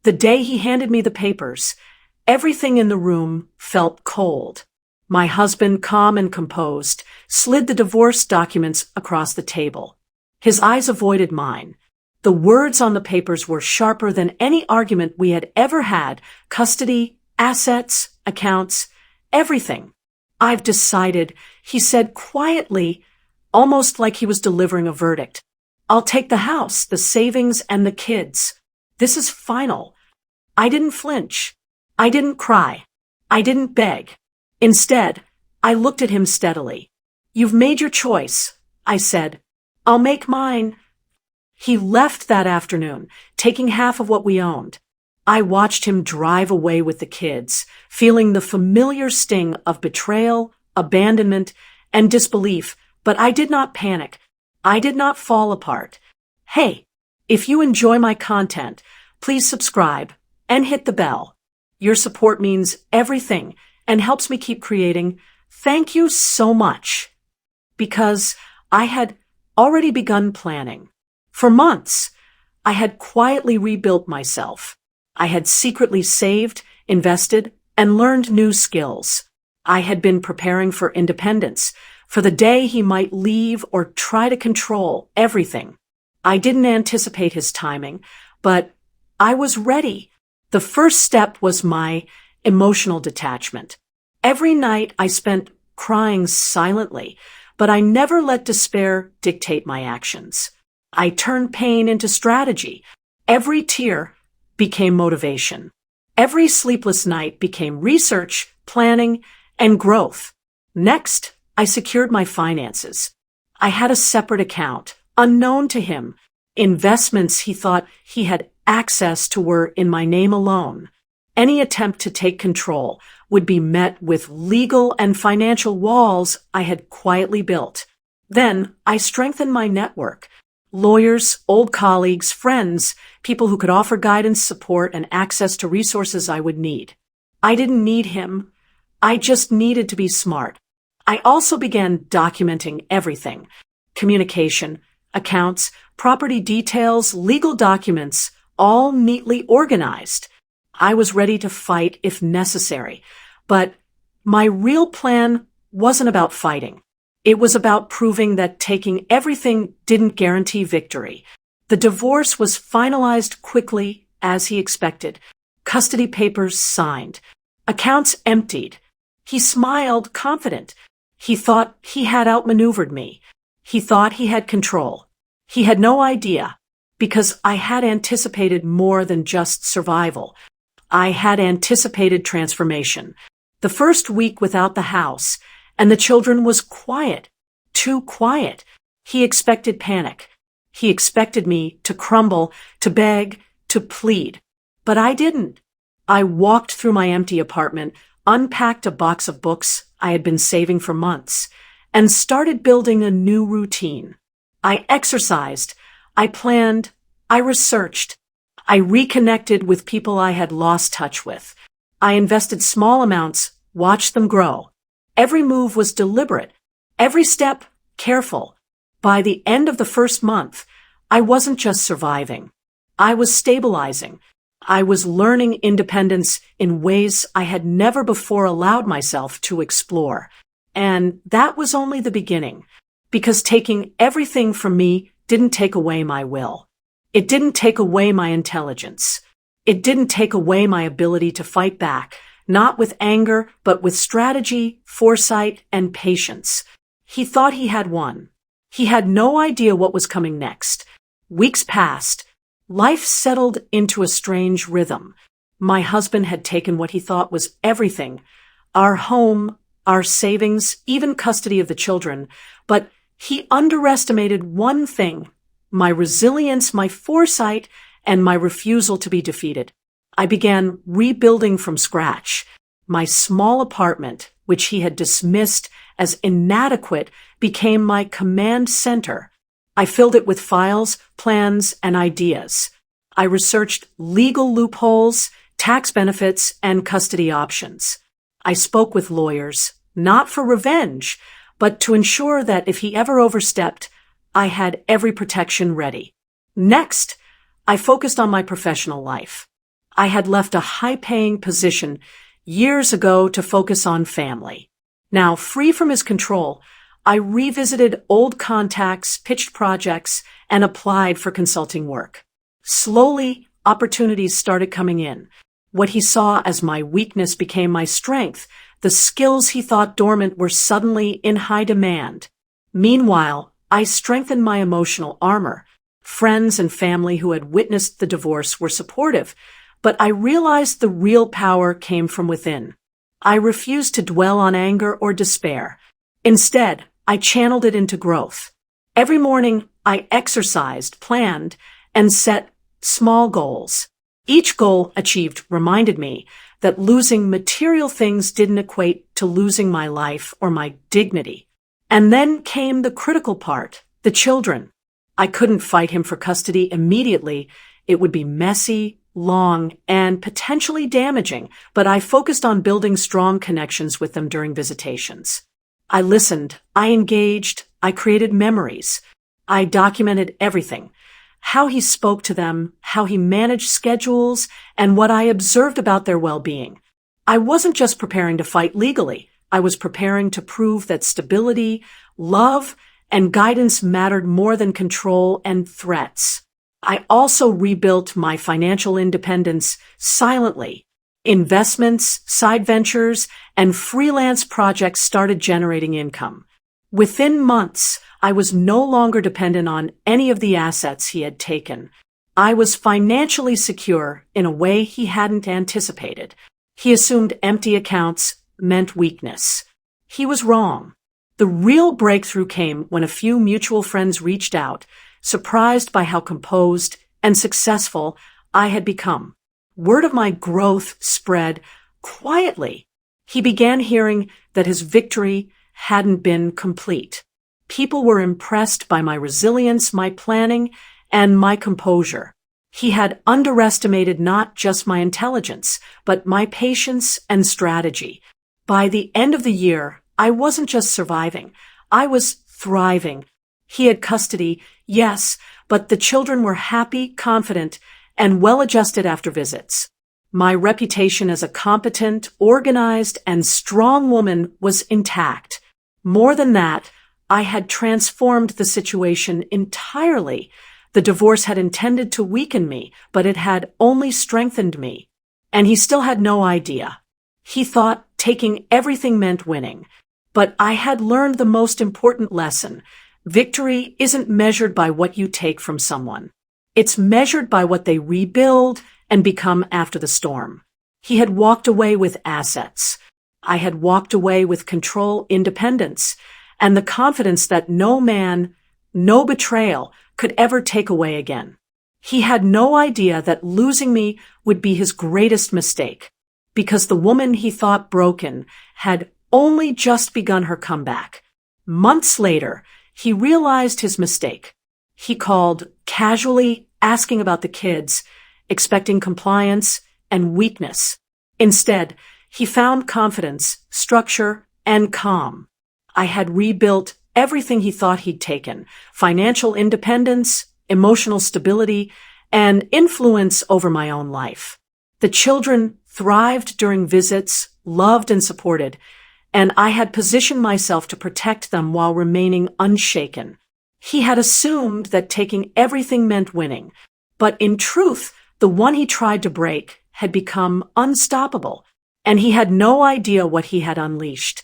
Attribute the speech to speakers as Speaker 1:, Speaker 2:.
Speaker 1: The day he handed me the papers, everything in the room felt cold. My husband, calm and composed, slid the divorce documents across the table. His eyes avoided mine. The words on the papers were sharper than any argument we had ever had: custody, assets, accounts, everything. "I've decided," he said quietly, almost like he was delivering a verdict. "I'll take the house, the savings, and the kids. This is final." I didn't flinch. I didn't cry. I didn't beg. Instead, I looked at him steadily. "You've made your choice," I said. "I'll make mine." He left that afternoon, taking half of what we owned. I watched him drive away with the kids, feeling the familiar sting of betrayal, abandonment, and disbelief, but I did not panic. I did not fall apart. Hey, if you enjoy my content, please subscribe and hit the bell. Your support means everything and helps me keep creating. Thank you so much. Because I had already begun planning. For months, I had quietly rebuilt myself. I had secretly saved, invested, and learned new skills. I had been preparing for independence, for the day he might leave or try to control everything. I didn't anticipate his timing, but I was ready. The first step was my emotional detachment. Every night I spent crying silently, but I never let despair dictate my actions. I turned pain into strategy. Every tear became motivation. Every sleepless night became research, planning, and growth. Next, I secured my finances. I had a separate account, unknown to him. Investments he thought he had access to were in my name alone. Any attempt to take control would be met with legal and financial walls I had quietly built. Then I strengthened my network. Lawyers, old colleagues, friends, people who could offer guidance, support, and access to resources I would need. I didn't need him. I just needed to be smart. I also began documenting everything: communication, accounts, property details, legal documents, all neatly organized. I was ready to fight if necessary, but my real plan wasn't about fighting. It was about proving that taking everything didn't guarantee victory. The divorce was finalized quickly, as he expected. Custody papers signed. Accounts emptied. He smiled, confident. He thought he had outmaneuvered me. He thought he had control. He had no idea, because I had anticipated more than just survival. I had anticipated transformation. The first week without the house and the children was quiet, too quiet. He expected panic. He expected me to crumble, to beg, to plead. But I didn't. I walked through my empty apartment, unpacked a box of books I had been saving for months, and started building a new routine. I exercised. I planned. I researched. I reconnected with people I had lost touch with. I invested small amounts, watched them grow. Every move was deliberate, every step careful. By the end of the first month, I wasn't just surviving. I was stabilizing. I was learning independence in ways I had never before allowed myself to explore. And that was only the beginning, because taking everything from me didn't take away my will. It didn't take away my intelligence. It didn't take away my ability to fight back, not with anger, but with strategy, foresight, and patience. He thought he had won. He had no idea what was coming next. Weeks passed. Life settled into a strange rhythm. My husband had taken what he thought was everything: our home, our savings, even custody of the children. But he underestimated one thing: my resilience, my foresight, and my refusal to be defeated. I began rebuilding from scratch. My small apartment, which he had dismissed as inadequate, became my command center. I filled it with files, plans, and ideas. I researched legal loopholes, tax benefits, and custody options. I spoke with lawyers, not for revenge, but to ensure that if he ever overstepped, I had every protection ready. Next, I focused on my professional life. I had left a high-paying position years ago to focus on family. Now, free from his control, I revisited old contacts, pitched projects, and applied for consulting work. Slowly, opportunities started coming in. What he saw as my weakness became my strength. The skills he thought dormant were suddenly in high demand. Meanwhile, I strengthened my emotional armor. Friends and family who had witnessed the divorce were supportive, but I realized the real power came from within. I refused to dwell on anger or despair. Instead, I channeled it into growth. Every morning, I exercised, planned, and set small goals. Each goal achieved reminded me that losing material things didn't equate to losing my life or my dignity. And then came the critical part, the children. I couldn't fight him for custody immediately. It would be messy, long, and potentially damaging, but I focused on building strong connections with them during visitations. I listened, I engaged, I created memories. I documented everything. How he spoke to them, how he managed schedules, and what I observed about their well-being. I wasn't just preparing to fight legally. I was preparing to prove that stability, love, and guidance mattered more than control and threats. I also rebuilt my financial independence silently. Investments, side ventures, and freelance projects started generating income. Within months, I was no longer dependent on any of the assets he had taken. I was financially secure in a way he hadn't anticipated. He assumed empty accounts meant weakness. He was wrong. The real breakthrough came when a few mutual friends reached out, surprised by how composed and successful I had become. Word of my growth spread quietly. He began hearing that his victory hadn't been complete. People were impressed by my resilience, my planning, and my composure. He had underestimated not just my intelligence, but my patience and strategy. By the end of the year, I wasn't just surviving, I was thriving. He had custody, yes, but the children were happy, confident, and well-adjusted after visits. My reputation as a competent, organized, and strong woman was intact. More than that, I had transformed the situation entirely. The divorce had intended to weaken me, but it had only strengthened me. And he still had no idea. He thought taking everything meant winning. But I had learned the most important lesson. Victory isn't measured by what you take from someone. It's measured by what they rebuild and become after the storm. He had walked away with assets. I had walked away with control, independence, and the confidence that no man, no betrayal could ever take away again. He had no idea that losing me would be his greatest mistake, because the woman he thought broken had only just begun her comeback. Months later, he realized his mistake. He called, casually asking about the kids, expecting compliance and weakness. Instead, he found confidence, structure, and calm. I had rebuilt everything he thought he'd taken: financial independence, emotional stability, and influence over my own life. The children thrived during visits, loved and supported, and I had positioned myself to protect them while remaining unshaken. He had assumed that taking everything meant winning, but in truth, the one he tried to break had become unstoppable, and he had no idea what he had unleashed.